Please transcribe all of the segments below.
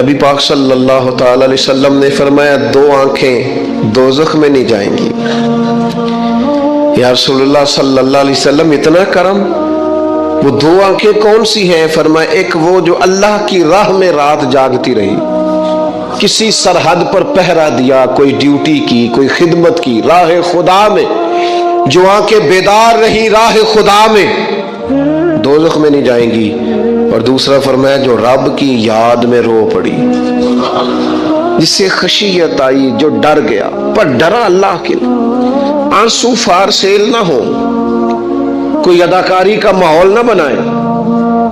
نبی پاک صلی اللہ تعالی علیہ وسلم نے فرمایا دو آنکھیں دوزخ میں نہیں جائیں گی۔ یا رسول اللہ صلی اللہ علیہ وسلم اتنا کرم، وہ دو آنکھیں کون سی ہیں؟ فرمایا ایک وہ جو اللہ کی راہ میں رات جاگتی رہی، کسی سرحد پر پہرا دیا، کوئی ڈیوٹی کی، کوئی خدمت کی راہ خدا میں، جو آنکھیں بیدار رہی راہ خدا میں، دوزخ میں نہیں جائیں گی۔ اور دوسرا فرمایا جو رب کی یاد میں رو پڑی، جس سے خشیت آئی، جو ڈر گیا، پر ڈرا اللہ کے لیے، آنسو فار سیل نہ ہو، کوئی اداکاری کا ماحول نہ بنائے،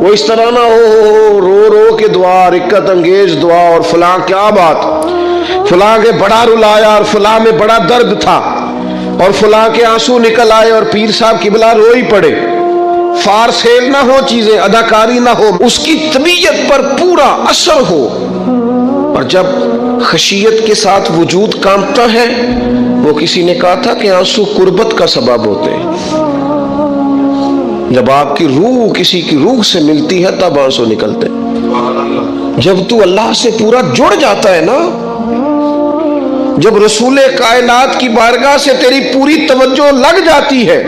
وہ اس طرح نہ ہو رو رو کے دعا، رکت انگیز دعا، اور فلاں کیا بات، فلاں کے بڑا رلایا اور فلاں میں بڑا درد تھا اور فلاں کے آنسو نکل آئے اور پیر صاحب قبلہ رو ہی پڑے، فار سیل نہ ہو چیزیں، اداکاری نہ ہو، اس کی طبیعت پر پورا اثر ہو۔ اور جب خشیت کے ساتھ وجود کانپتا ہے، وہ کسی نے کہا تھا کہ آنسو قربت کا سبب ہوتے ہیں، جب آپ کی روح کسی کی روح سے ملتی ہے تب آنسو نکلتے ہیں۔ جب تو اللہ سے پورا جڑ جاتا ہے نا، جب رسول کائنات کی بارگاہ سے تیری پوری توجہ لگ جاتی ہے،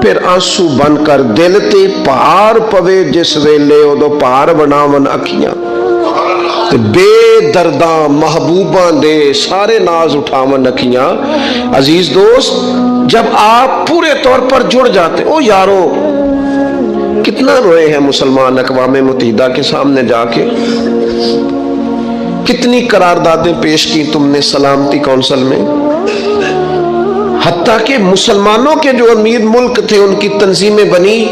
پھر آنسو بن کر دل تے پار پوے جس ویلے ادو پار بناون اکھیاں، بے درداں محبوباں دے سارے ناز اٹھاون اکھیاں۔ عزیز دوست، جب آپ پورے طور پر جڑ جاتے، او یارو کتنا روئے ہیں مسلمان اقوام متحدہ کے سامنے جا کے، کتنی قراردادیں پیش کی تم نے سلامتی کونسل میں، حتیٰ کہ مسلمانوں کے جو امیر ملک تھے ان کی تنظیمیں بنی،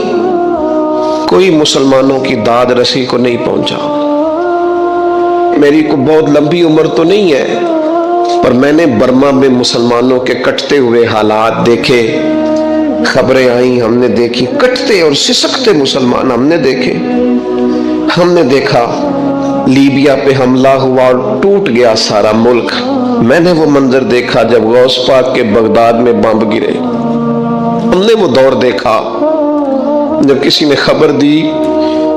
کوئی مسلمانوں کی داد رسی کو نہیں پہنچا۔ میری کو بہت لمبی عمر تو نہیں ہے، پر میں نے برما میں مسلمانوں کے کٹتے ہوئے حالات دیکھے، خبریں آئیں، ہم نے دیکھی، کٹتے اور سسکتے مسلمان ہم نے دیکھے۔ ہم نے دیکھا لیبیا پہ حملہ ہوا اور ٹوٹ گیا سارا ملک۔ میں نے وہ منظر دیکھا جب غوث پاک کے بغداد میں بمب گرے۔ ہم نے وہ دور دیکھا جب کسی نے خبر دی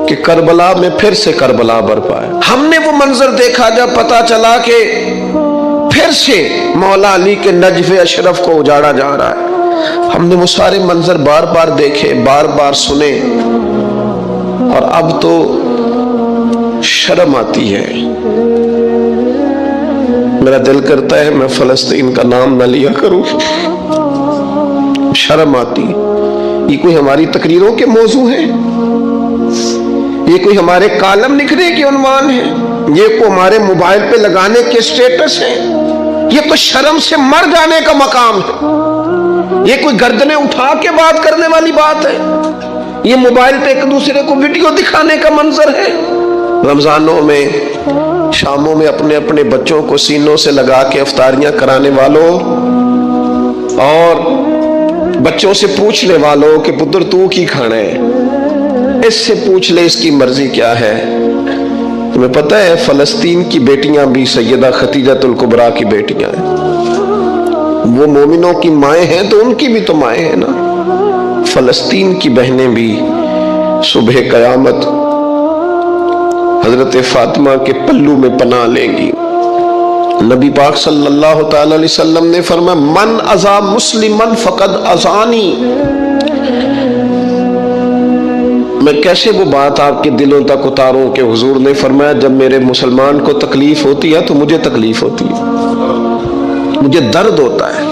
کہ کربلا میں پھر سے کربلا برپا ہے۔ ہم نے وہ منظر دیکھا جب پتا چلا کہ پھر سے مولا علی کے نجف اشرف کو اجاڑا جا رہا ہے۔ ہم نے وہ سارے منظر بار بار دیکھے، بار بار سنے، اور اب تو شرم آتی ہے۔ میرا دل کرتا ہے میں فلسطین کا نام نہ لیا کروں، شرم آتی۔ یہ کوئی ہماری تقریروں کے موضوع ہیں؟ یہ کوئی ہمارے کالم لکھنے کے عنوان ہیں؟ یہ کوئی ہمارے موبائل پہ لگانے کے سٹیٹس ہیں؟ یہ تو شرم سے مر جانے کا مقام ہے۔ یہ کوئی گردنیں اٹھا کے بات کرنے والی بات ہے؟ یہ موبائل پہ ایک دوسرے کو ویڈیو دکھانے کا منظر ہے؟ رمضانوں میں، شاموں میں اپنے اپنے بچوں کو سینوں سے لگا کے افطاریاں کرانے والوں، اور بچوں سے پوچھنے والوں کہ پتر تو کی کھانا ہے، اس سے پوچھ لے اس کی مرضی کیا ہے۔ تمہیں پتہ ہے فلسطین کی بیٹیاں بھی سیدہ خدیجۃ الکبریٰ کی بیٹیاں ہیں، وہ مومنوں کی مائیں ہیں تو ان کی بھی تو مائیں ہیں نا۔ فلسطین کی بہنیں بھی صبح قیامت حضرت فاطمہ کے پلو میں پناہ لیں گی۔ نبی پاک صلی اللہ تعالی علیہ وسلم نے فرمایا من اذا مسلمن فقد اذانی۔ میں کیسے وہ بات آپ کے دلوں تک اتاروں کہ حضور نے فرمایا جب میرے مسلمان کو تکلیف ہوتی ہے تو مجھے تکلیف ہوتی ہے، مجھے درد ہوتا ہے۔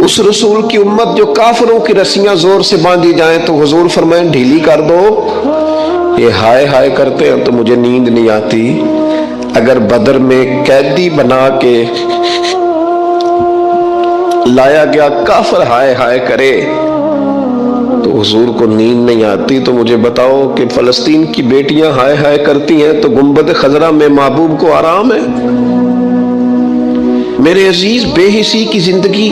اس رسول کی امت جو کافروں کی رسیاں زور سے باندھی جائیں تو حضور فرمائیں ڈھیلی کر دو، یہ ہائے ہائے کرتے ہیں تو مجھے نیند نہیں آتی۔ اگر بدر میں قیدی بنا کے لایا گیا کافر ہائے ہائے کرے تو حضور کو نیند نہیں آتی، تو مجھے بتاؤ کہ فلسطین کی بیٹیاں ہائے ہائے کرتی ہیں تو گنبد خضرا میں محبوب کو آرام ہے؟ میرے عزیز، بے حسی کی زندگی،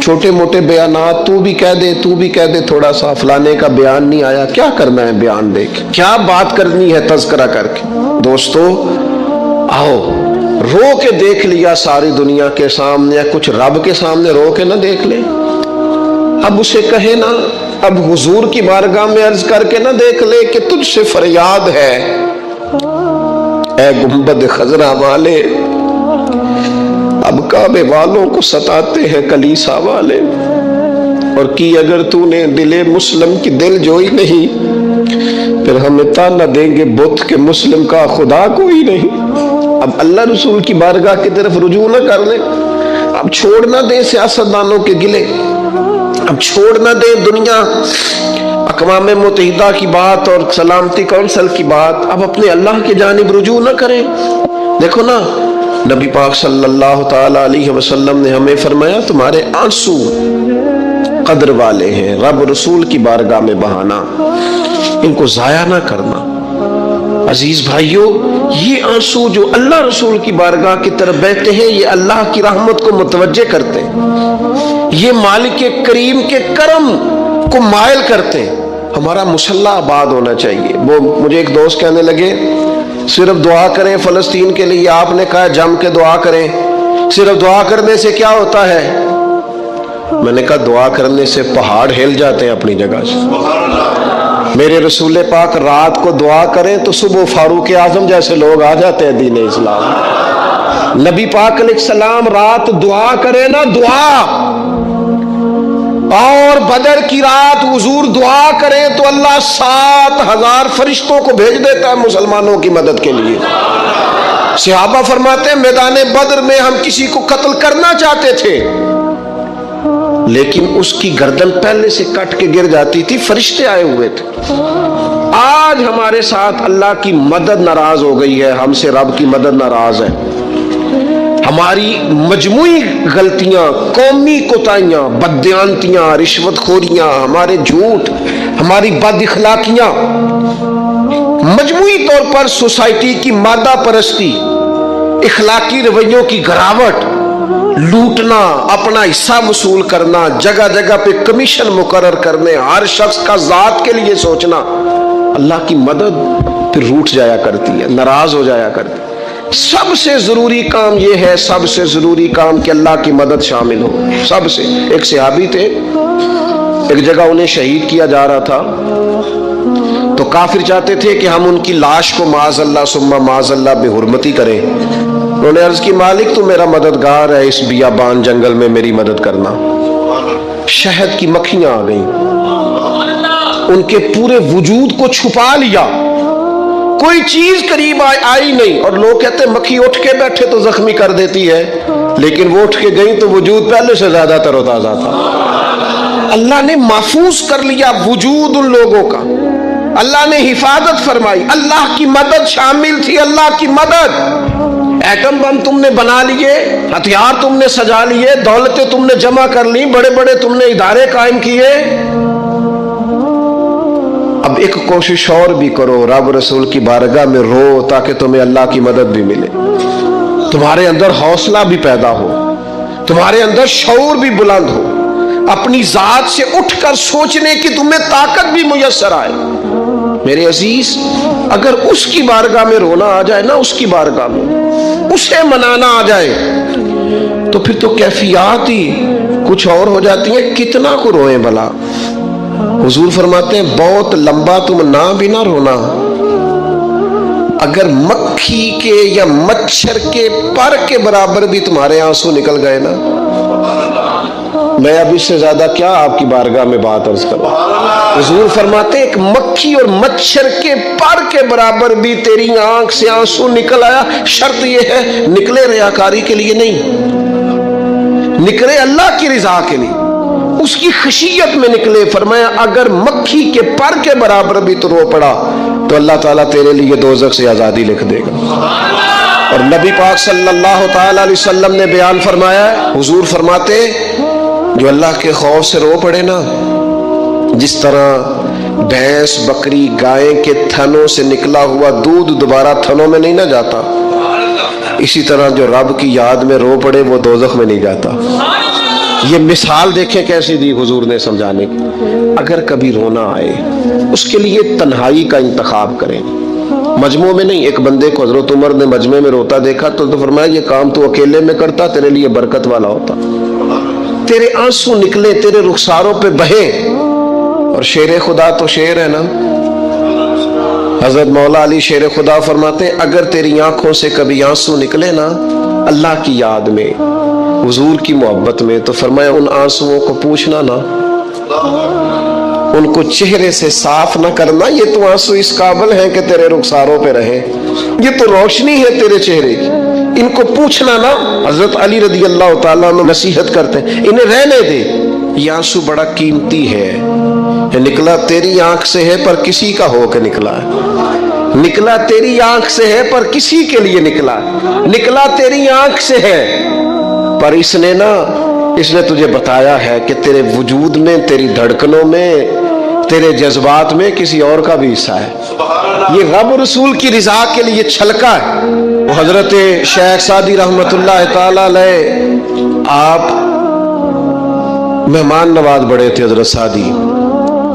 چھوٹے موٹے بیانات، تو بھی کہہ دے تو بھی کہہ دے، تھوڑا سا فلانے کا بیان نہیں آیا، کیا کرنا ہے بیان دے کے، کیا بات کرنی ہے تذکرہ کر کے؟ دوستو آؤ رو کے دیکھ لیا ساری دنیا کے سامنے، کچھ رب کے سامنے رو کے نہ دیکھ لے؟ اب اسے کہے نا، اب حضور کی بارگاہ میں عرض کر کے نہ دیکھ لے کہ تجھ سے فریاد ہے اے گنبد خضرا والے، اب کعبے والوں کو ستاتے ہیں کلیسا والے، اور کی اگر تو نے دل مسلم کی دل جوئی نہیں، پھر ہمیں تانا دیں گے بت کہ مسلم کا خدا کوئی نہیں۔ اب اللہ رسول کی بارگاہ کی طرف رجوع نہ کر لیں، اب چھوڑ نہ دیں سیاستدانوں کے گلے، اب چھوڑ نہ دیں دنیا اقوام متحدہ کی بات اور سلامتی کونسل کی بات، اب اپنے اللہ کی جانب رجوع نہ کریں۔ دیکھو نا، نبی پاک صلی اللہ تعالی علیہ وسلم نے ہمیں فرمایا تمہارے آنسو قدر والے ہیں، رب رسول کی بارگاہ میں بہانا، ان کو ضائع نہ کرنا۔ عزیز بھائیو، یہ آنسو جو اللہ رسول کی بارگاہ کی طرف بہتے ہیں، یہ اللہ کی رحمت کو متوجہ کرتے ہیں، یہ مالک کریم کے کرم کو مائل کرتے ہیں۔ ہمارا مسلح آباد ہونا چاہیے۔ وہ مجھے ایک دوست کہنے لگے صرف دعا کریں فلسطین کے لیے، آپ نے کہا جم کے دعا کریں، صرف دعا کرنے سے کیا ہوتا ہے؟ میں نے کہا دعا کرنے سے پہاڑ ہل جاتے ہیں اپنی جگہ سے۔ میرے رسول پاک رات کو دعا کریں تو صبح فاروق اعظم جیسے لوگ آ جاتے ہیں دین اسلام۔ نبی پاک علیہ السلام رات دعا کریں نا، دعا، اور بدر کی رات حضور دعا کریں تو اللہ 7,000 فرشتوں کو بھیج دیتا ہے مسلمانوں کی مدد کے لیے۔ صحابہ فرماتے ہیں میدان بدر میں ہم کسی کو قتل کرنا چاہتے تھے، لیکن اس کی گردن پہلے سے کٹ کے گر جاتی تھی، فرشتے آئے ہوئے تھے۔ آج ہمارے ساتھ اللہ کی مدد ناراض ہو گئی ہے، ہم سے رب کی مدد ناراض ہے۔ ہماری مجموعی غلطیاں، قومی کوتاہیاں، بددیانتیاں، رشوت خوریاں، ہمارے جھوٹ، ہماری بد اخلاقیاں، مجموعی طور پر سوسائٹی کی مادہ پرستی، اخلاقی رویوں کی گراوٹ، لوٹنا، اپنا حصہ وصول کرنا، جگہ جگہ پہ کمیشن مقرر کرنے، ہر شخص کا ذات کے لیے سوچنا، اللہ کی مدد پھر روٹ جایا کرتی ہے، ناراض ہو جایا کرتی ہے۔ سب سے ضروری کام یہ ہے، سب سے ضروری کام کہ اللہ کی مدد شامل ہو۔ سب سے ایک صحابی تھے، ایک جگہ انہیں شہید کیا جا رہا تھا، تو کافر چاہتے تھے کہ ہم ان کی لاش کو معاذ اللہ ثم معاذ اللہ بے حرمتی کریں۔ انہوں نے عرض کی مالک تو میرا مددگار ہے، اس بیابان جنگل میں میری مدد کرنا۔ شہد کی مکھیاں آ گئیں، ان کے پورے وجود کو چھپا لیا، کوئی چیز قریب آئی نہیں، اور لوگ کہتے ہیں مکھی اٹھ کے بیٹھے تو زخمی کر دیتی ہے، لیکن وہ اٹھ کے گئی تو وجود پہلے سے زیادہ تر و تازہ تھا۔ اللہ نے محفوظ کر لیا وجود ان لوگوں کا، اللہ نے حفاظت فرمائی، اللہ کی مدد شامل تھی، اللہ کی مدد۔ ایٹم بم تم نے بنا لیے، ہتھیار تم نے سجا لیے، دولتیں تم نے جمع کر لی، بڑے بڑے تم نے ادارے قائم کیے، اب ایک کوشش اور بھی کرو، رب رسول کی بارگاہ میں رو تاکہ تمہیں اللہ کی مدد بھی ملے، تمہارے اندر حوصلہ بھی پیدا ہو، تمہارے اندر شعور بھی بلند ہو، اپنی ذات سے اٹھ کر سوچنے کی تمہیں طاقت بھی میسر آئے۔ میرے عزیز، اگر اس کی بارگاہ میں رونا آ جائے نا، اس کی بارگاہ میں اسے منانا آ جائے، تو پھر تو کیفیات ہی کچھ اور ہو جاتی ہیں۔ کتنا کو روئیں بھلا؟ حضور فرماتے ہیں بہت لمبا تم نہ بھی نہ رونا، اگر مکھی کے یا مچھر کے پر کے برابر بھی تمہارے آنسو نکل گئے نا، میں اب اس سے زیادہ کیا آپ کی بارگاہ میں بات عرض کروں۔ حضور فرماتے ہیں ایک مکھی اور مچھر کے پر کے برابر بھی تیری آنکھ سے آنسو نکل آیا، شرط یہ ہے نکلے ریاکاری کے لیے نہیں، نکلے اللہ کی رضا کے لیے، اس کی خشیت میں نکلے۔ فرمایا اگر مکھی کے پر کے برابر بھی تو رو پڑا تو اللہ تعالیٰ تیرے لیے دوزخ سے آزادی لکھ دے گا۔ اور نبی پاک صلی اللہ تعالی علیہ وسلم نے بیان فرمایا ہے، حضور فرماتے جو اللہ کے خوف سے رو پڑے نا، جس طرح بھینس بکری گائے کے تھنوں سے نکلا ہوا دودھ دوبارہ تھنوں میں نہیں نہ جاتا، اسی طرح جو رب کی یاد میں رو پڑے وہ دوزخ میں نہیں جاتا۔ یہ مثال دیکھیں کیسی دی حضور نے سمجھانے کی۔ اگر کبھی رونا آئے اس کے لیے تنہائی کا انتخاب کریں، مجموع میں نہیں۔ ایک بندے کو حضرت عمر نے مجمع میں روتا دیکھا تو فرمایا یہ کام تو اکیلے میں کرتا تیرے لیے برکت والا ہوتا، تیرے آنسو نکلے، تیرے رخساروں پہ بہیں۔ اور شیر خدا تو شیر ہے نا، حضرت مولا علی شیر خدا فرماتے ہیں اگر تیری آنکھوں سے کبھی آنسو نکلے نا اللہ کی یاد میں، حضور کی محبت میں، تو فرمایا ان آنسوؤں کو پوچھنا نا، ان کو چہرے سے صاف نہ کرنا، یہ تو آنسو اس قابل ہیں کہ تیرے رخساروں پہ رہے، یہ تو روشنی ہے تیرے چہرے کی، ان کو پوچھنا نا۔ حضرت علی رضی اللہ تعالیٰ عنہ نصیحت کرتے ہیں انہیں رہنے دے، یہ آنسو بڑا قیمتی ہے، نکلا تیری آنکھ سے ہے پر کسی کا ہو کے نکلا ہے، نکلا تیری آنکھ سے ہے پر کسی کے لیے نکلا، نکلا تیری آنکھ سے ہے پر اس نے تجھے بتایا ہے کہ تیرے وجود میں، تیری دھڑکنوں میں، تیرے جذبات میں کسی اور کا بھی حصہ ہے، یہ رب رسول کی رضا کے لیے چھلکا ہے۔ وہ حضرت شیخ سعدی رحمت اللہ تعالی علیہ آپ مہمان نواز بڑے تھے حضرت سعدی۔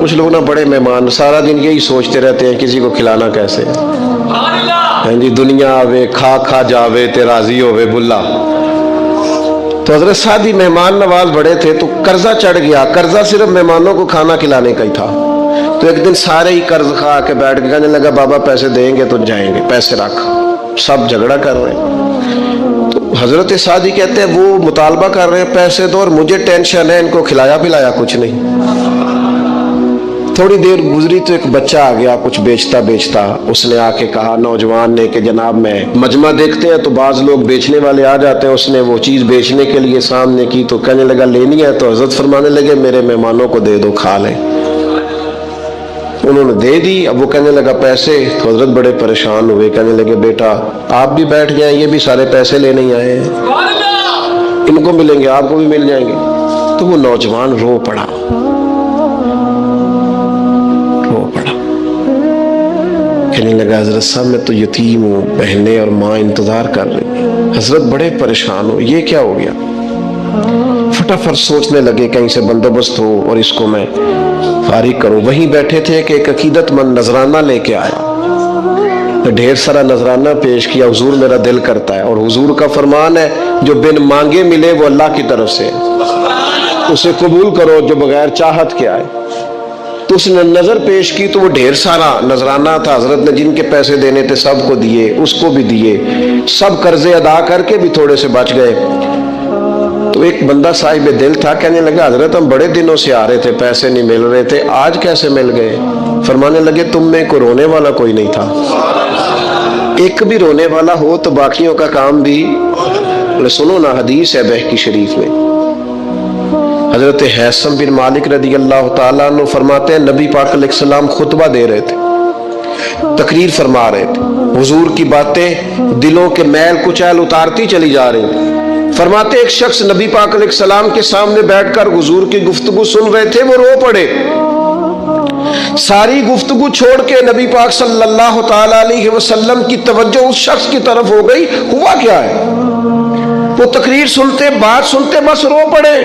کچھ لوگ نا بڑے مہمان سارا دن یہی سوچتے رہتے ہیں کسی کو کھلانا کیسے، ہاں جی دنیا آوے کھا کھا جاوے تے راضی ہووے بلا۔ تو حضرت سعدی مہمان نواز بڑے تھے تو قرضہ چڑھ گیا، قرضہ صرف مہمانوں کو کھانا کھلانے کا ہی تھا۔ تو ایک دن سارے ہی قرض کھا کے بیٹھ کے کہنے لگا بابا پیسے دیں گے تو جائیں گے، پیسے رکھ، سب جھگڑا کر رہے ہیں۔ تو حضرت سعدی کہتے ہیں وہ مطالبہ کر رہے ہیں پیسے دو اور مجھے ٹینشن ہے، ان کو کھلایا پلایا کچھ نہیں۔ تھوڑی دیر گزری تو ایک بچہ آ گیا کچھ بیچتا بیچتا، اس نے آ کے کہا نوجوان نے کہ جناب میں مجمع دیکھتے ہیں تو بعض لوگ بیچنے والے آ جاتے ہیں، اس نے وہ چیز بیچنے کے لیے سامنے کی تو کہنے لگا لینی ہے، تو حضرت فرمانے لگے میرے مہمانوں کو دے دو کھا لیں۔ انہوں نے دے دی، اب وہ کہنے لگا پیسے، تو حضرت بڑے پریشان ہوئے، کہنے لگے بیٹا آپ بھی بیٹھ جائیں، یہ بھی سارے پیسے لینے ہی آئے ہیں، ان کو ملیں گے آپ کو بھی مل جائیں گے۔ تو وہ نوجوان رو پڑا، کہنے لگا حضرت صاحب میں تو یتیم ہوں، بہنیں اور ماں انتظار کر رہی ہیں۔ حضرت بڑے پریشان ہو، یہ کیا ہو گیا؟ فٹافٹ سوچنے لگے کہیں سے بندوبست ہو اور اس کو میں فارغ کروں۔ وہیں بیٹھے تھے کہ ایک عقیدت مند نذرانہ لے کے آیا، ڈھیر سارا نذرانہ پیش کیا، حضور میرا دل کرتا ہے، اور حضور کا فرمان ہے جو بن مانگے ملے وہ اللہ کی طرف سے، اسے قبول کرو جو بغیر چاہت کے آئے۔ تو اس نے نظر پیش کی تو وہ ڈھیر سارا نذرانہ تھا، حضرت نے جن کے پیسے دینے تھے سب کو دیے، اس کو بھی دیے، سب قرضے ادا کر کے بھی تھوڑے سے بچ گئے۔ تو ایک بندہ صاحب دل تھا، کہنے لگا حضرت ہم بڑے دنوں سے آ رہے تھے، پیسے نہیں مل رہے تھے، آج کیسے مل گئے؟ فرمانے لگے تم میں کوئی رونے والا کوئی نہیں تھا، ایک بھی رونے والا ہو تو باقیوں کا کام بھی۔ سنو نا حدیث ہے بہقی شریف میں، حضرت حیثم بن مالک رضی اللہ تعالیٰ عنہ فرماتے ہیں نبی پاک علیہ السلام خطبہ دے رہے تھے، تقریر فرما رہے تھے، حضور کی باتیں دلوں کے میل کچیل اتارتی چلی جا رہی تھیں۔ فرماتے ایک شخص نبی پاک علیہ السلام کے سامنے بیٹھ کر حضور کی گفتگو سن رہے تھے، وہ رو پڑے، ساری گفتگو چھوڑ کے نبی پاک صلی اللہ تعالیٰ علیہ وسلم کی توجہ اس شخص کی طرف ہو گئی۔ ہوا کیا ہے؟ وہ تقریر سنتے، بات سنتے بس رو پڑے۔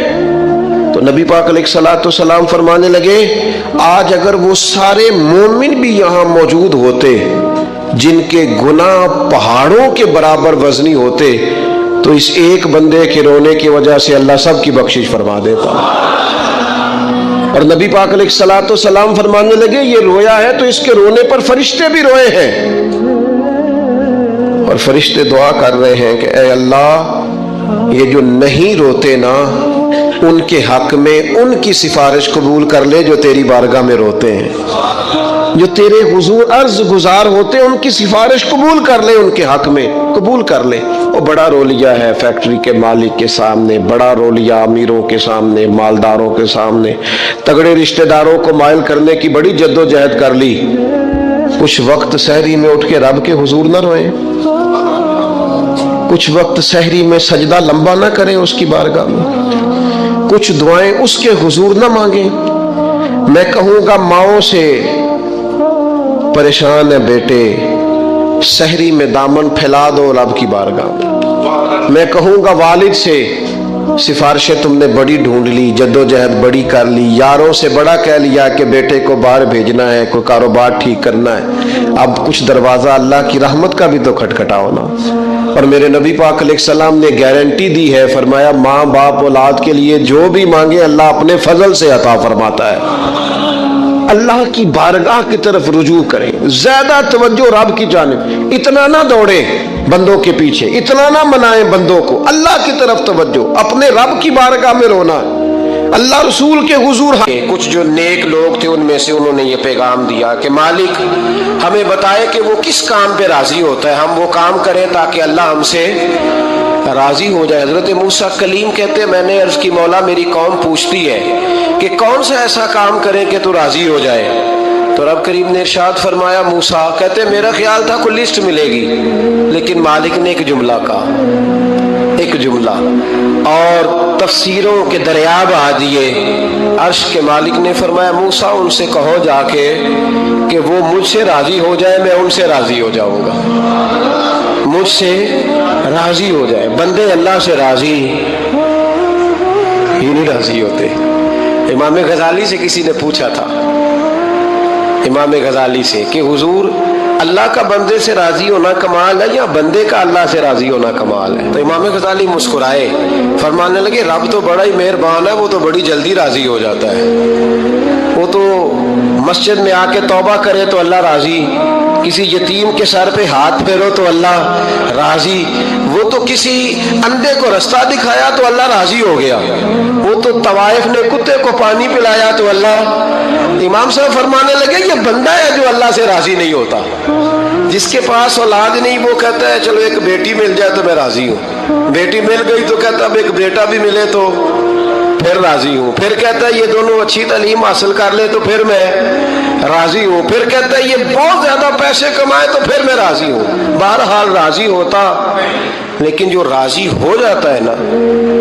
تو نبی پاک علیہ السلام فرمانے لگے آج اگر وہ سارے مومن بھی یہاں موجود ہوتے جن کے گناہ پہاڑوں کے برابر وزنی ہوتے تو اس ایک بندے کے رونے کی وجہ سے اللہ سب کی بخشش فرما دیتا۔ اور نبی پاک علیہ السلام فرمانے لگے یہ رویا ہے تو اس کے رونے پر فرشتے بھی روئے ہیں، اور فرشتے دعا کر رہے ہیں کہ اے اللہ یہ جو نہیں روتے نا ان کے حق میں ان کی سفارش قبول کر لے جو تیری بارگاہ میں روتے ہیں، جو تیرے حضور عرض گزار ہوتے ہیں ان کی سفارش قبول کر لے، ان کے حق میں قبول کر لے۔ وہ بڑا رو لیا ہے فیکٹری کے مالک کے سامنے، بڑا رو لیا امیروں کے سامنے، مالداروں کے سامنے، تگڑے رشتہ داروں کو مائل کرنے کی بڑی جد و جہد کر لی۔ کچھ وقت سحری میں اٹھ کے رب کے حضور نہ روئیں، کچھ وقت سحری میں سجدہ لمبا نہ کریں اس کی بارگاہ میں، کچھ دعائیں اس کے حضور نہ مانگیں۔ میں کہوں گا ماؤں سے پریشان ہے بیٹے، سحری میں دامن پھیلا دو رب کی بارگاہ میں۔ میں کہوں گا والد سے سفارشیں تم نے بڑی ڈھونڈ لی، جد و جہد بڑی کر لی، یاروں سے بڑا کہہ لیا کہ بیٹے کو باہر بھیجنا ہے، کوئی کاروبار ٹھیک کرنا ہے، اب کچھ دروازہ اللہ کی رحمت کا بھی تو کھٹکھٹاؤ نا۔ اور میرے نبی پاک علیہ السلام نے گارنٹی دی ہے، فرمایا ماں باپ اولاد کے لیے جو بھی مانگے اللہ اپنے فضل سے عطا فرماتا ہے۔ اللہ کی بارگاہ کی طرف رجوع کریں، زیادہ توجہ رب کی جانب، اتنا نہ دوڑیں بندوں کے پیچھے، اتنا نہ منائیں بندوں کو، اللہ کی طرف توجہ، اپنے رب کی بارگاہ میں رونا، اللہ رسول کے حضور۔ کچھ جو نیک لوگ تھے ان میں سے انہوں نے یہ پیغام دیا کہ مالک ہمیں بتائے کہ وہ کس کام پہ راضی ہوتا ہے، ہم وہ کام کریں تاکہ اللہ ہم سے راضی ہو جائے۔ حضرت موسیٰ کلیم کہتے ہیں میں نے عرض کی مولا میری قوم پوچھتی ہے کہ کون سا ایسا کام کریں کہ تو راضی ہو جائے، تو رب کریم نے ارشاد فرمایا موسیٰ کہتے میرا خیال تھا کوئی لسٹ ملے گی، لیکن مالک نے ایک جملہ کہا، ایک جملہ، اور تفسیروں کے دریا بہا دیے۔ عرش کے مالک نے فرمایا موسیٰ ان سے کہو جا کے کہ وہ مجھ سے راضی ہو جائے، میں ان سے راضی ہو جاؤں گا، مجھ سے راضی ہو جائے۔ بندے اللہ سے راضی ہی نہیں راضی ہوتے۔ امام غزالی سے کسی نے پوچھا تھا، امام غزالی سے، کہ حضور اللہ کا بندے سے راضی ہونا کمال ہے یا بندے کا اللہ سے راضی ہونا کمال ہے؟ تو امام غزالی مسکرائے، فرمانے لگے رب تو بڑا ہی مہربان ہے، وہ تو بڑی جلدی راضی ہو جاتا ہے، وہ تو مسجد میں آ کے توبہ کرے تو اللہ راضی، کسی یتیم کے سر پہ ہاتھ پھیرو تو اللہ راضی، وہ تو کسی اندھے کو رستہ دکھایا تو اللہ راضی ہو گیا، وہ تو طوائف نے کتے کو پانی پلایا تو اللہ۔ امام صاحب فرمانے لگے یہ بندہ ہے جو اللہ سے راضی نہیں ہوتا، جس کے پاس اولاد نہیں وہ کہتا ہے چلو ایک بیٹی مل جائے تو میں راضی ہوں، بیٹی مل گئی تو کہتا اب ایک بیٹا بھی ملے تو پھر راضی ہوں، پھر کہتا ہے یہ دونوں اچھی تعلیم حاصل کر لے تو پھر میں راضی ہوں، پھر کہتا ہے یہ بہت زیادہ پیسے کمائے تو پھر میں راضی ہوں۔ بہرحال راضی ہوتا، لیکن جو راضی ہو جاتا ہے نا،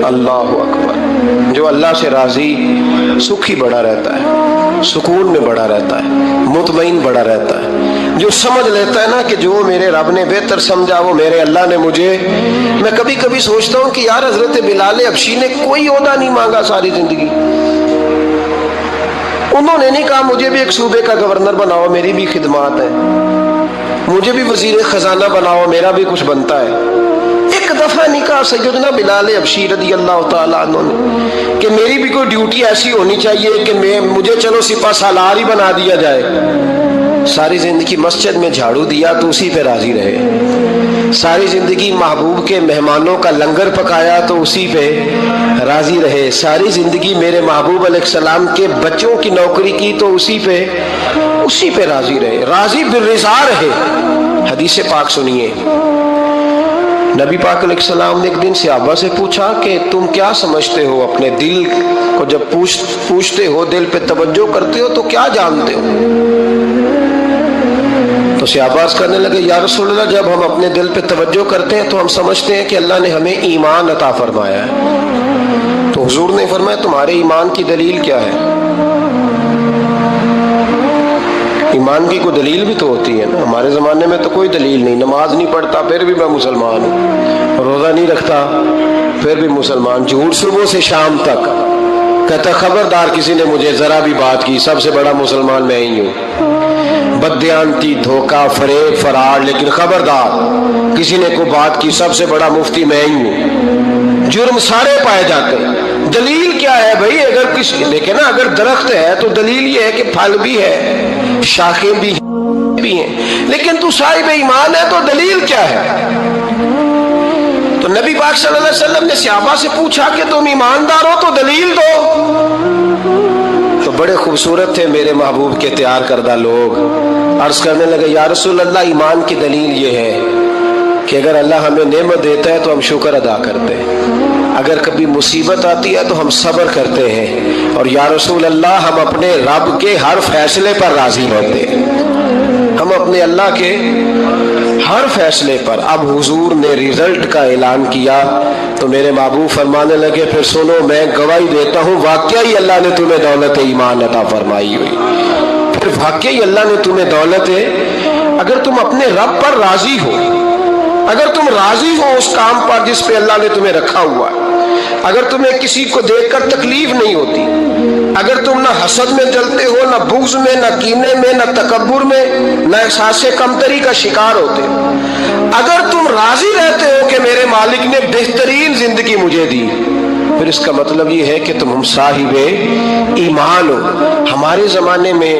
اللہ اکبر، جو اللہ سے راضی سکھ ہی بڑا رہتا ہے، سکون میں بڑا رہتا ہے، مطمئن بڑا رہتا ہے، جو سمجھ لیتا ہے نا کہ جو میرے رب نے بہتر سمجھا وہ میرے اللہ نے مجھے۔ میں کبھی کبھی سوچتا ہوں کہ یار حضرت بلال حبشی نے کوئی عہدہ نہیں مانگا ساری زندگی، انہوں نے نہیں کہا مجھے بھی ایک صوبے کا گورنر بناؤ میری بھی خدمات ہے، مجھے بھی وزیر خزانہ بناؤ میرا بھی کچھ بنتا ہے، ایک دفعہ نہیں کہا سیدنا بلال حبشی رضی اللہ تعالیٰ عنہ نے کہ میری بھی کوئی ڈیوٹی ایسی ہونی چاہیے کہ مجھے چلو سپہ سالار ہی بنا دیا جائے۔ ساری زندگی مسجد میں جھاڑو دیا تو اسی پہ راضی رہے، ساری زندگی محبوب کے مہمانوں کا لنگر پکایا تو اسی پہ راضی رہے، ساری زندگی میرے محبوب علیہ السلام کے بچوں کی نوکری کی تو اسی پہ راضی رہے، راضی بالرضا رہے۔ حدیث پاک سنیے، نبی پاک علیہ السلام نے ایک دن صحابہ سے پوچھا کہ تم کیا سمجھتے ہو، اپنے دل کو جب پوچھتے ہو، دل پہ توجہ کرتے ہو تو کیا جانتے ہو؟ تو صحابہ کرنے لگے یا رسول اللہ جب ہم اپنے دل پہ توجہ کرتے ہیں تو ہم سمجھتے ہیں کہ اللہ نے ہمیں ایمان عطا فرمایا ہے۔ تو حضور نے فرمایا تمہارے ایمان کی دلیل کیا ہے؟ ایمان کی کوئی دلیل بھی تو ہوتی ہے نا، ہمارے زمانے میں تو کوئی دلیل نہیں، نماز نہیں پڑھتا پھر بھی میں مسلمان ہوں، روزہ نہیں رکھتا پھر بھی مسلمان، جھوٹ صبح سے شام تک، کہتا خبردار کسی نے مجھے ذرا بھی بات کی سب سے بڑا مسلمان میں ہی ہوں، بددیانتی، دھوکہ، فریب، فرار، لیکن خبردار کسی نے کوئی بات کی سب سے بڑا مفتی میں ہی ہوں، جرم سارے پائے جاتے ہیں۔ دلیل کیا ہے بھائی؟ اگر کسی دیکھیں نا، اگر درخت ہے تو دلیل یہ ہے کہ پھل بھی ہے، شاخیں بھی ہیں، لیکن تو صاحب ایمان ہے تو دلیل کیا ہے؟ تو نبی پاک صلی اللہ علیہ وسلم نے صحابہ سے پوچھا کہ تم ایماندار ہو تو دلیل دو۔ تو بڑے خوبصورت تھے میرے محبوب کے تیار کردہ لوگ، عرض کرنے لگے یا رسول اللہ ایمان کی دلیل یہ ہے کہ اگر اللہ ہمیں نعمت دیتا ہے تو ہم شکر ادا کرتے ہیں، اگر کبھی مصیبت آتی ہے تو ہم صبر کرتے ہیں، اور یا رسول اللہ ہم اپنے رب کے ہر فیصلے پر راضی ہوتے ہیں، ہم اپنے اللہ کے ہر فیصلے پر۔ اب حضور نے رزلٹ کا اعلان کیا تو میرے محبوب فرمانے لگے پھر سنو میں گواہی دیتا ہوں واقعی اللہ نے تمہیں دولت ایمان عطا فرمائی ہوئی، پھر واقعی اللہ نے تمہیں دولت ہے، اگر تم اپنے رب پر راضی ہو، اگر تم راضی ہو اس کام پر جس پہ اللہ نے تمہیں رکھا ہوا ہے، اگر تمہیں کسی کو دیکھ کر تکلیف نہیں ہوتی، اگر تم نہ حسد میں جلتے ہو، نہ بغض میں، نہ کینے میں، نہ تکبر میں، نہ احساس کمتری کا شکار ہوتے ہو، اگر تم راضی رہتے ہو کہ میرے مالک نے بہترین زندگی مجھے دی، پھر اس کا مطلب یہ ہے کہ تم ہم صاحب ایمان ہو۔ ہمارے زمانے میں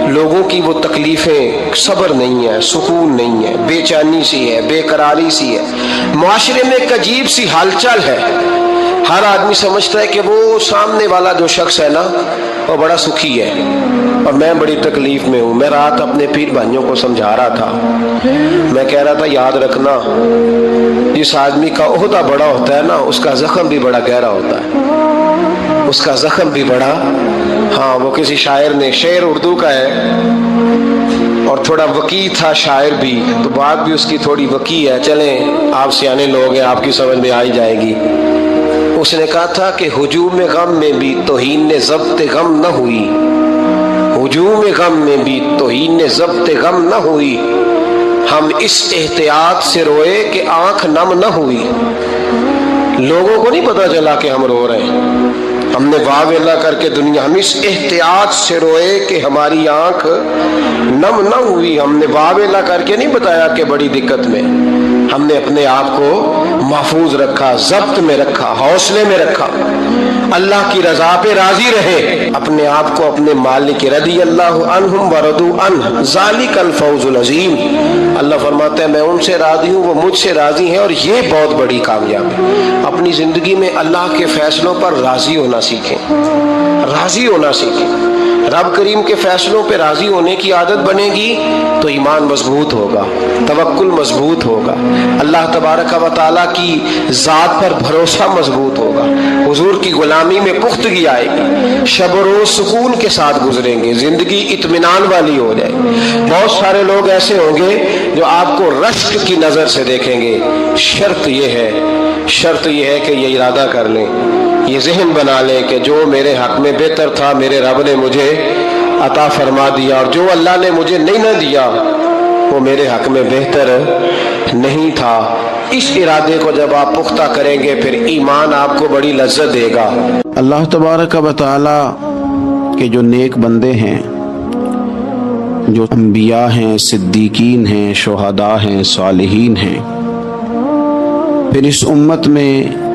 لوگوں کی وہ تکلیفیں، صبر نہیں ہے، سکون نہیں ہے، بے چینی سی ہے، بے قراری سی ہے، معاشرے میں ایک عجیب سی ہلچل ہے۔ ہر آدمی سمجھتا ہے کہ وہ سامنے والا جو شخص ہے نا وہ بڑا سکھی ہے اور میں بڑی تکلیف میں ہوں۔ میں رات اپنے پیر بھائیوں کو سمجھا رہا تھا، میں کہہ رہا تھا یاد رکھنا جس آدمی کا عہدہ بڑا ہوتا ہے نا اس کا زخم بھی بڑا گہرا ہوتا ہے، اس کا زخم بھی بڑا۔ ہاں وہ کسی شاعر نے، شعر اردو کا ہے اور تھوڑا وقی تھا شاعر بھی، تو بات بھی اس کی تھوڑی وقی ہے، چلیں آپ سیانے لوگ ہیں آپ کی سمجھ میں آ ہی جائے گی۔ اس نے کہا تھا کہ ہجوم غم میں بھی توہین ضبط غم نہ ہوئی، ہجوم غم میں بھی توہین ضبط غم نہ ہوئی، ہم اس احتیاط سے روئے کہ آنکھ نم نہ ہوئی۔ لوگوں کو نہیں پتا چلا کہ ہم رو رہے ہیں، ہم نے واہ ویلا کر کے دنیا، ہم اس احتیاط سے روئے کہ ہماری آنکھ نم نہ ہوئی۔ ہم نے واہ ویلا کر کے نہیں بتایا کہ بڑی دقت میں، ہم نے اپنے آپ کو محفوظ رکھا، ضبط میں رکھا، حوصلے میں رکھا، اللہ کی رضا پہ راضی رہے، اپنے آپ کو اپنے مالک رضی اللہ عنہم ورضوا عنہ ذالک الفوز العظیم۔ اللہ فرماتا ہے میں ان سے راضی ہوں، وہ مجھ سے راضی ہیں، اور یہ بہت بڑی کامیابی۔ اپنی زندگی میں اللہ کے فیصلوں پر راضی ہونا سیکھیں، راضی ہونا سیکھیں۔ رب کریم کے فیصلوں پہ راضی ہونے کی عادت بنے گی تو ایمان مضبوط ہوگا، توکل مضبوط ہوگا، اللہ تبارک و تعالیٰ کی ذات پر بھروسہ مضبوط ہوگا، حضور کی غلامی میں پختگی آئے گی، شب و روز سکون کے ساتھ گزریں گے، زندگی اطمینان والی ہو جائے گی۔ بہت سارے لوگ ایسے ہوں گے جو آپ کو رشک کی نظر سے دیکھیں گے۔ شرط یہ ہے کہ یہ ارادہ کر لیں، یہ ذہن بنا لیں کہ جو میرے حق میں بہتر تھا میرے رب نے مجھے عطا فرما دیا، اور جو اللہ نے مجھے نہیں نہ دیا وہ میرے حق میں بہتر نہیں تھا۔ اس ارادے کو جب آپ پختہ کریں گے پھر ایمان آپ کو بڑی لذت دے گا۔ اللہ تبارک و تعالی کے جو نیک بندے ہیں، جو انبیاء ہیں، صدیقین ہیں، شہداء ہیں، صالحین ہیں، پھر اس امت میں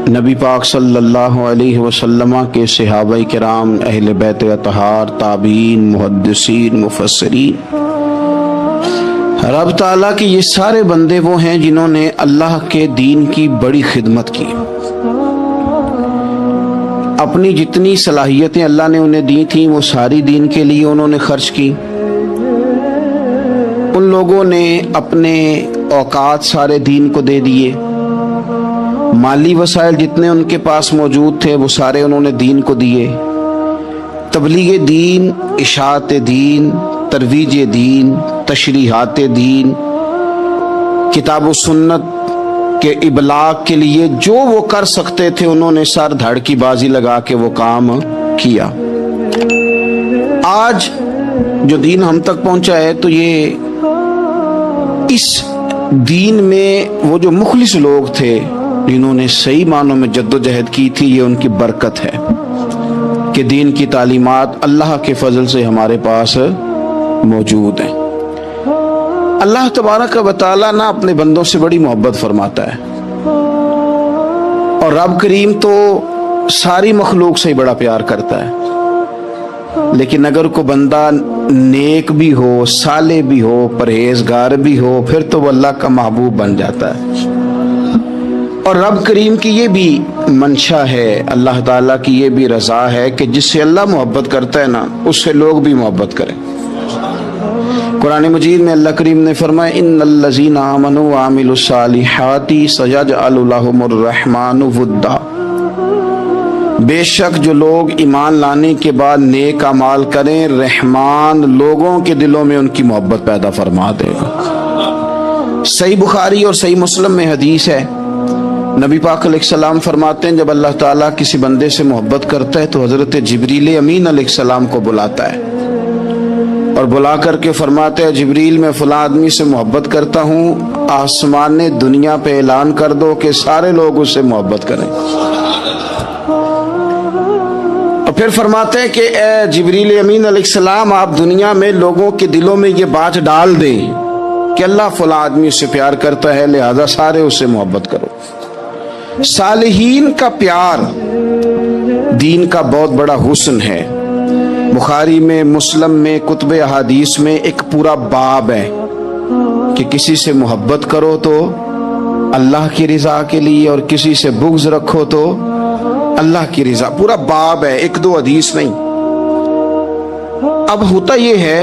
نبی پاک صلی اللہ علیہ وسلم کے صحابہ کرام، اہل بیت اطہار، تابعین، محدثین، مفسرین، رب تعالیٰ کے یہ سارے بندے وہ ہیں جنہوں نے اللہ کے دین کی بڑی خدمت کی۔ اپنی جتنی صلاحیتیں اللہ نے انہیں دی تھیں وہ ساری دین کے لیے انہوں نے خرچ کی۔ ان لوگوں نے اپنے اوقات سارے دین کو دے دیے، مالی وسائل جتنے ان کے پاس موجود تھے وہ سارے انہوں نے دین کو دیے۔ تبلیغ دین، اشاعت دین، ترویج دین، تشریحات دین، کتاب و سنت کے ابلاغ کے لیے جو وہ کر سکتے تھے انہوں نے سر دھڑ کی بازی لگا کے وہ کام کیا۔ آج جو دین ہم تک پہنچا ہے تو یہ اس دین میں وہ جو مخلص لوگ تھے جنہوں نے صحیح معنوں میں جد و جہد کی تھی، یہ ان کی برکت ہے کہ دین کی تعلیمات اللہ کے فضل سے ہمارے پاس موجود ہیں۔ اللہ تبارک و تعالیٰ نہ اپنے بندوں سے بڑی محبت فرماتا ہے، اور رب کریم تو ساری مخلوق سے ہی بڑا پیار کرتا ہے، لیکن اگر کوئی بندہ نیک بھی ہو، صالح بھی ہو، پرہیزگار بھی ہو، پھر تو وہ اللہ کا محبوب بن جاتا ہے۔ اور رب کریم کی یہ بھی منشا ہے، اللہ تعالیٰ کی یہ بھی رضا ہے کہ جس سے اللہ محبت کرتا ہے نا اس سے لوگ بھی محبت کریں۔ قرآن مجید میں اللہ کریم نے فرمایا ان الذین آمنوا وعملوا الصالحات سیجعل لهم الرحمن ودا، بے شک جو لوگ ایمان لانے کے بعد نیک اعمال کریں رحمان لوگوں کے دلوں میں ان کی محبت پیدا فرما دے گا۔ صحیح بخاری اور صحیح مسلم میں حدیث ہے، نبی پاک علیہ السلام فرماتے ہیں جب اللہ تعالیٰ کسی بندے سے محبت کرتا ہے تو حضرت جبریل امین علیہ السلام کو بلاتا ہے اور بلا کر کے فرماتے ہیں جبریل میں فلاں آدمی سے محبت کرتا ہوں، آسمان نے دنیا پہ اعلان کر دو کہ سارے لوگ اس سے محبت کریں۔ اور پھر فرماتے ہیں کہ اے جبریل امین علیہ السلام آپ دنیا میں لوگوں کے دلوں میں یہ بات ڈال دیں کہ اللہ فلاں آدمی اس سے پیار کرتا ہے لہذا سارے اس سے محبت کرو۔ صالحین کا پیار دین کا بہت بڑا حسن ہے. بخاری میں، مسلم میں، کتب احادیث میں ایک پورا باب ہے کہ کسی سے محبت کرو تو اللہ کی رضا کے لیے، اور کسی سے بغض رکھو تو اللہ کی رضا. پورا باب ہے، ایک دو حدیث نہیں. اب ہوتا یہ ہے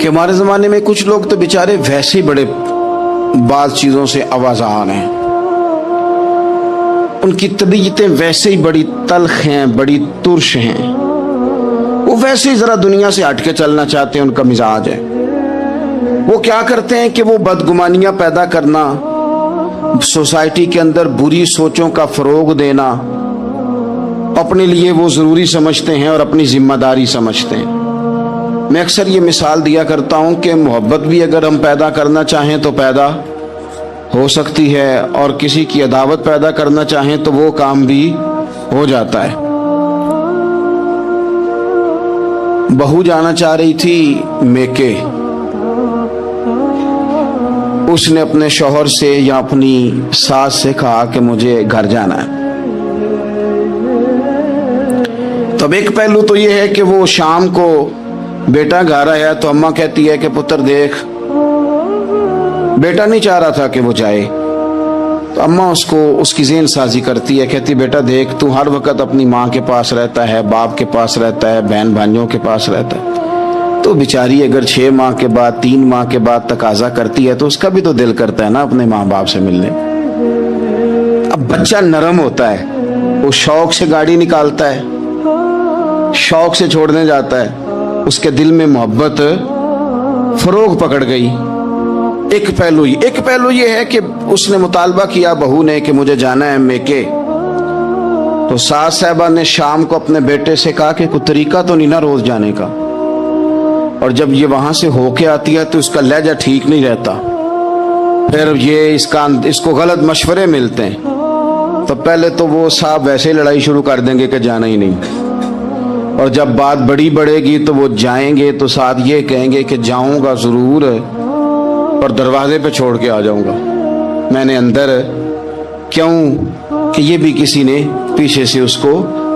کہ ہمارے زمانے میں کچھ لوگ تو بیچارے ویسے ہی بڑے بعض چیزوں سے آوازان ہیں، ان کی طبیعتیں ویسے ہی بڑی تلخ ہیں، بڑی ترش ہیں، وہ ویسے ہی ذرا دنیا سے ہٹ کے چلنا چاہتے ہیں، ان کا مزاج ہے. وہ کیا کرتے ہیں کہ وہ بدگمانیاں پیدا کرنا، سوسائٹی کے اندر بری سوچوں کا فروغ دینا اپنے لیے وہ ضروری سمجھتے ہیں اور اپنی ذمہ داری سمجھتے ہیں. میں اکثر یہ مثال دیا کرتا ہوں کہ محبت بھی اگر ہم پیدا کرنا چاہیں تو پیدا ہو سکتی ہے، اور کسی کی عداوت پیدا کرنا چاہیں تو وہ کام بھی ہو جاتا ہے. بہو جانا چاہ رہی تھی میکے، اس نے اپنے شوہر سے یا اپنی ساس سے کہا کہ مجھے گھر جانا ہے. تب ایک پہلو تو یہ ہے کہ وہ شام کو بیٹا گھر آیا تو اماں کہتی ہے کہ پتر دیکھ، بیٹا نہیں چاہ رہا تھا کہ وہ جائے، تو اماں اس کو اس کی ذہن سازی کرتی ہے، کہتی بیٹا دیکھ تو ہر وقت اپنی ماں کے پاس رہتا ہے، باپ کے پاس رہتا ہے، بہن بھائیوں کے پاس رہتا ہے، تو بیچاری اگر 6 ماہ کے بعد 3 ماہ کے بعد تقاضا کرتی ہے تو اس کا بھی تو دل کرتا ہے نا اپنے ماں باپ سے ملنے. اب بچہ نرم ہوتا ہے، وہ شوق سے گاڑی نکالتا ہے، شوق سے چھوڑنے جاتا ہے، اس کے دل میں محبت فروغ پکڑ گئی. ایک پہلو یہ ہے کہ اس نے مطالبہ کیا بہو نے کہ مجھے جانا ہے میکے، تو ساس صاحبہ نے شام کو اپنے بیٹے سے کہا کہ کوئی طریقہ تو نہیں نا روز جانے کا، اور جب یہ وہاں سے ہو کے آتی ہے تو اس کا لہجہ ٹھیک نہیں رہتا، پھر یہ اس کو غلط مشورے ملتے ہیں، تو پہلے تو وہ صاحب ویسے ہی لڑائی شروع کر دیں گے کہ جانا ہی نہیں، اور جب بات بڑی بڑھے گی تو وہ جائیں گے تو ساتھ یہ کہیں گے کہ جاؤں گا ضرور اور دروازے پہ چھوڑ کے آ جاؤں گا، میں نے اندر کیوں کہ یہ بھی کسی نے پیچھے سے اس کو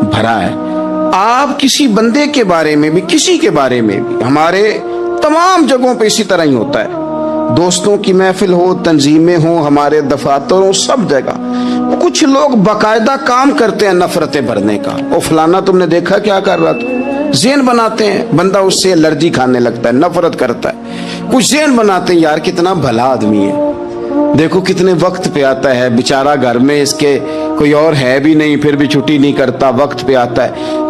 بھرا ہے. آپ کسی بندے کے بارے میں بھی، کسی کے بارے میں بھی، ہمارے تمام جگہوں پہ اسی طرح ہی ہوتا ہے، دوستوں کی محفل ہو، تنظیمیں ہوں، ہمارے دفاتر ہوں، سب جگہ کچھ لوگ باقاعدہ کام کرتے ہیں نفرتیں بھرنے کا. وہ فلانا تم نے دیکھا کیا کر رہا تھا، ذہن بناتے ہیں، بندہ اس سے الرجی کھانے لگتا ہے، نفرت کرتا ہے. کچھ ذہن بناتے ہیں یار کتنا بھلا آدمی ہے، دیکھو کتنے وقت پہ آتا ہے، بیچارہ گھر میں اس کے کوئی اور ہے بھی نہیں، پھر بھی چھٹی نہیں کرتا، وقت پہ آتا ہے.